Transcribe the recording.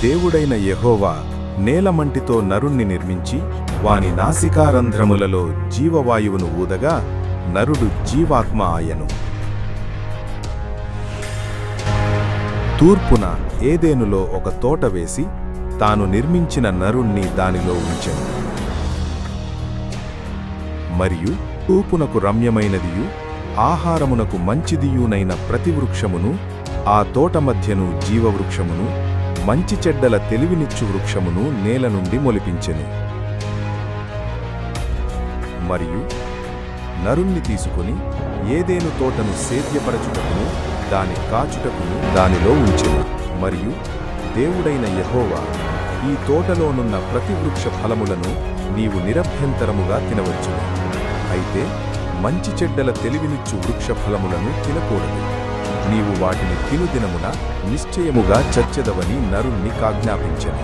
దేవుడైన యెహోవా నేలమంటితో నరుణ్ణి నిర్మించి వాని నాసికారంధ్రములలో జీవవాయువును ఊదగా నరుడు జీవాత్మ ఆయను. తూర్పున ఏదెనులో ఒక తోట వేసి తాను నిర్మించిన నరుణ్ణి దానిలో ఉంచెను. మరియు తూర్పునకు రమ్యమైనదియు ఆహారమునకు మంచిదియునైన ప్రతి వృక్షమును, ఆ తోట మధ్యను జీవవృక్షమును, మంచి చెడ్డల తెలివినిచ్చు వృక్షమును నేల నుండి మొలిపించెను. మరియు నరుణ్ణి తీసుకుని ఏదెను తోటను సేద్యపరచుటకును దాని కాచుటకును దానిలో ఉంచెను. మరియు దేవుడైన యెహోవా, ఈ తోటలోనున్న ప్రతి వృక్ష ఫలములను నీవు నిరభ్యంతరముగా తినవచ్చును, అయితే మంచి చెడ్డల తెలివినిచ్చు వృక్ష ఫలములను తినకూడదు. నీవు వాటిని తినుదినమున నిశ్చయముగా చచ్చెదవని నరుణ్ణి కాజ్ఞాపించెను.